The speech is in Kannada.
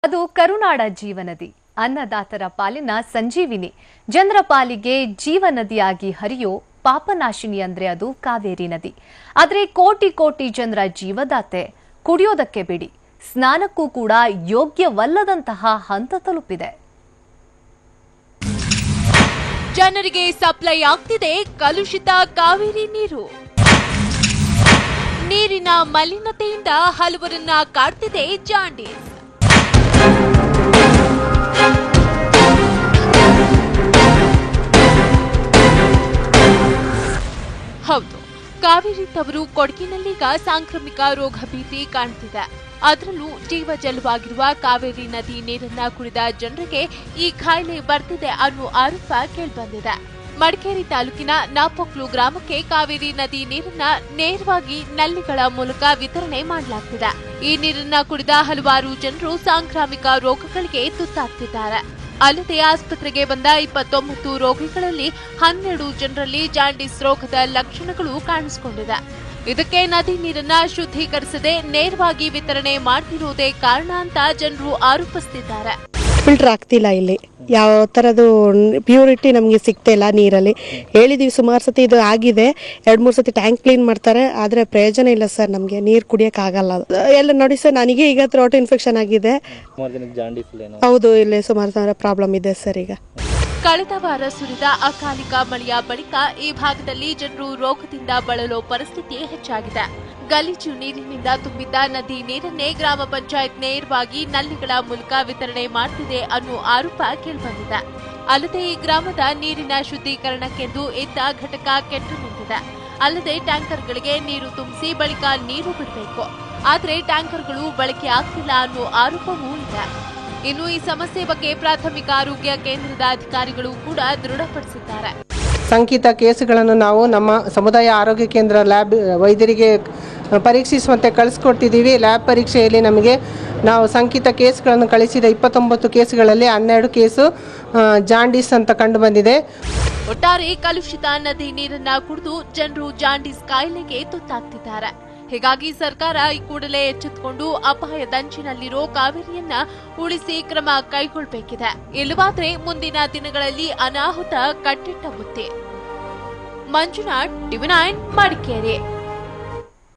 ಅದು ಕರುನಾಡ ಜೀವನದಿ, ಅನ್ನದಾತರ ಪಾಲಿನ ಸಂಜೀವಿನಿ, ಜನರ ಪಾಲಿಗೆ ಜೀವನದಿಯಾಗಿ ಹರಿಯೋ ಪಾಪನಾಶಿನಿ ಅಂದ್ರೆ ಅದು ಕಾವೇರಿ ನದಿ. ಆದ್ರೆ ಕೋಟಿ ಕೋಟಿ ಜನರ ಜೀವದಾತೆ, ಕುಡಿಯೋದಕ್ಕೆ ಬಿಡಿ, ಸ್ನಾನಕ್ಕೂ ಕೂಡ ಯೋಗ್ಯವಲ್ಲದಂತಹ ಹಂತ ತಲುಪಿದೆ. ಜನರಿಗೆ ಸಪ್ಲೈ ಆಗ್ತಿದೆ ಕಲುಷಿತ ಕಾವೇರಿ ನೀರು. ನೀರಿನ ಮಲಿನತೆಯಿಂದ ಹಲವರನ್ನ ಕಾಡ್ತಿದೆ ಜಾಂಡೀಸ್. ಹೌದು, ಕಾವೇರಿ ತವರು ಕೊಡಗಿನಲ್ಲೀಗ ಸಾಂಕ್ರಾಮಿಕ ರೋಗ ಭೀತಿ ಕಾಣ್ತಿದೆ. ಅದರಲ್ಲೂ ಜೀವಜಲವಾಗಿರುವ ಕಾವೇರಿ ನದಿ ನೀರನ್ನ ಕುಡಿದ ಜನರಿಗೆ ಈ ಕಾಯಿಲೆ ಬರ್ತಿದೆ ಅನ್ನೋ ಆರೋಪ ಕೇಳಿಬಂದಿದೆ. ಮಡಿಕೇರಿ ತಾಲೂಕಿನ ನಾಪೊಕ್ಲು ಗ್ರಾಮಕ್ಕೆ ಕಾವೇರಿ ನದಿ ನೀರನ್ನ ನೇರವಾಗಿ ನಲ್ಲಿಗಳ ಮೂಲಕ ವಿತರಣೆ ಮಾಡಲಾಗ್ತಿದೆ. ಈ ನೀರನ್ನ ಕುಡಿದ ಹಲವಾರು ಜನರು ಸಾಂಕ್ರಾಮಿಕ ರೋಗಗಳಿಗೆ ತುತ್ತಾಗ್ತಿದ್ದಾರೆ. ಅಲ್ಲದೆ ಆಸ್ಪತ್ರೆಗೆ ಬಂದ 29 ರೋಗಿಗಳಲ್ಲಿ 12 ಜನರಲ್ಲಿ ಜಾಂಡೀಸ್ ರೋಗದ ಲಕ್ಷಣಗಳು ಕಾಣಿಸಿಕೊಂಡಿದೆ. ಇದಕ್ಕೆ ನದಿ ನೀರನ್ನ ಶುದ್ಧೀಕರಿಸದೆ ನೇರವಾಗಿ ವಿತರಣೆ ಮಾಡ್ತಿರುವುದೇ ಕಾರಣ ಅಂತ ಜನರು ಆರೋಪಿಸುತ್ತಿದ್ದಾರೆ. ಫಿಲ್ಟರ್ ಆಗ್ತಿಲ್ಲ, ಇಲ್ಲಿ ಯಾವ ಥರದ್ದು ಪ್ಯೂರಿಟಿ ನಮಗೆ ಸಿಗ್ತಾ ಇಲ್ಲ ನೀರಲ್ಲಿ. ಹೇಳಿದೀವಿ ಸುಮಾರು ಸತಿ, ಇದು ಆಗಿದೆ 2-3 ಸತಿ ಟ್ಯಾಂಕ್ ಕ್ಲೀನ್ ಮಾಡ್ತಾರೆ, ಆದರೆ ಪ್ರಯೋಜನ ಇಲ್ಲ ಸರ್. ನಮಗೆ ನೀರು ಕುಡಿಯೋಕ್ಕಾಗಲ್ಲ. ಎಲ್ಲ ನೋಡಿ ಸರ್, ನನಗೆ ಈಗ ಥ್ರೋಟ್ ಇನ್ಫೆಕ್ಷನ್ ಆಗಿದೆ. ಹೌದು, ಇಲ್ಲಿ ಸುಮಾರು ಪ್ರಾಬ್ಲಮ್ ಇದೆ ಸರ್. ಈಗ ಕಳೆದ ವಾರ ಸುರಿದ ಅಕಾಲಿಕ ಮಳೆಯ ಬಳಿಕ ಈ ಭಾಗದಲ್ಲಿ ಜನರು ರೋಗದಿಂದ ಬಳಲೋ ಪರಿಸ್ಥಿತಿ ಹೆಚ್ಚಾಗಿದೆ. ಗಲೀಜು ನೀರಿನಿಂದ ತುಂಬಿದ್ದ ನದಿ ನೀರನ್ನೇ ಗ್ರಾಮ ಪಂಚಾಯತ್ ನೇರವಾಗಿ ನಲ್ಲಿಗಳ ಮೂಲಕ ವಿತರಣೆ ಮಾಡ್ತಿದೆ ಅನ್ನೋ ಆರೋಪ ಕೇಳಿಬಂದಿದೆ. ಅಲ್ಲದೆ ಈ ಗ್ರಾಮದ ನೀರಿನ ಶುದ್ಧೀಕರಣಕ್ಕೆಂದು ಇದ್ದ ಘಟಕ ಕೆಟ್ಟು ನಿಂತಿದೆ. ಅಲ್ಲದೆ ಟ್ಯಾಂಕರ್ಗಳಿಗೆ ನೀರು ತುಂಬಿಸಿ ಬಳಿಕ ನೀರು ಬಿಡಬೇಕು, ಆದರೆ ಟ್ಯಾಂಕರ್ಗಳು ಬಳಕೆ ಆಗ್ತಿಲ್ಲ ಅನ್ನೋ ಆರೋಪವೂ ಇದೆ. ಇನ್ನು ಈ ಸಮಸ್ಯೆ ಬಗ್ಗೆ ಪ್ರಾಥಮಿಕ ಆರೋಗ್ಯ ಕೇಂದ್ರದ ಅಧಿಕಾರಿಗಳು ಕೂಡ ದೃಢಪಡಿಸಿದ್ದಾರೆ. ಶಂಕಿತ ಕೇಸುಗಳನ್ನು ನಾವು ನಮ್ಮ ಸಮುದಾಯ ಆರೋಗ್ಯ ಕೇಂದ್ರ ಲ್ಯಾಬ್ ವೈದ್ಯರಿಗೆ ಪರೀಕ್ಷಿಸುವಂತೆ ಕಳಿಸ್ಕೊಡ್ತಿದ್ದೀವಿ. ಲ್ಯಾಬ್ ಪರೀಕ್ಷೆಯಲ್ಲಿ ನಮಗೆ ನಾವು ಶಂಕಿತ ಕೇಸ್ಗಳನ್ನು ಕಳಿಸಿದ 29 ಕೇಸುಗಳಲ್ಲಿ 12 ಕೇಸು ಜಾಂಡೀಸ್ ಅಂತ ಕಂಡು ಬಂದಿದೆ. ಒಟ್ಟಾರೆ ಕಲುಷಿತ ನದಿ ನೀರನ್ನ ಕುಡಿದು ಜನರು ಜಾಂಡೀಸ್ ಕಾಯಿಲೆಗೆ ತುತ್ತಾಗ್ತಿದ್ದಾರೆ. ಹೀಗಾಗಿ ಸರ್ಕಾರ ಈ ಕೂಡಲೇ ಎಚ್ಚೆತ್ತುಕೊಂಡು ಅಪಾಯದಂಚಿನಲ್ಲಿರೋ ಕಾವೇರಿಯನ್ನ ಉಳಿಸಿ ಕ್ರಮ ಕೈಗೊಳ್ಳಬೇಕಿದೆ. ಇಲ್ಲವಾದ್ರೆ ಮುಂದಿನ ದಿನಗಳಲ್ಲಿ ಅನಾಹುತ ಕಟ್ಟಿಟ್ಟ ಬುತ್ತಿ. ಮಂಜುನಾಥ್, TV9 ಮಡಿಕೇರಿ.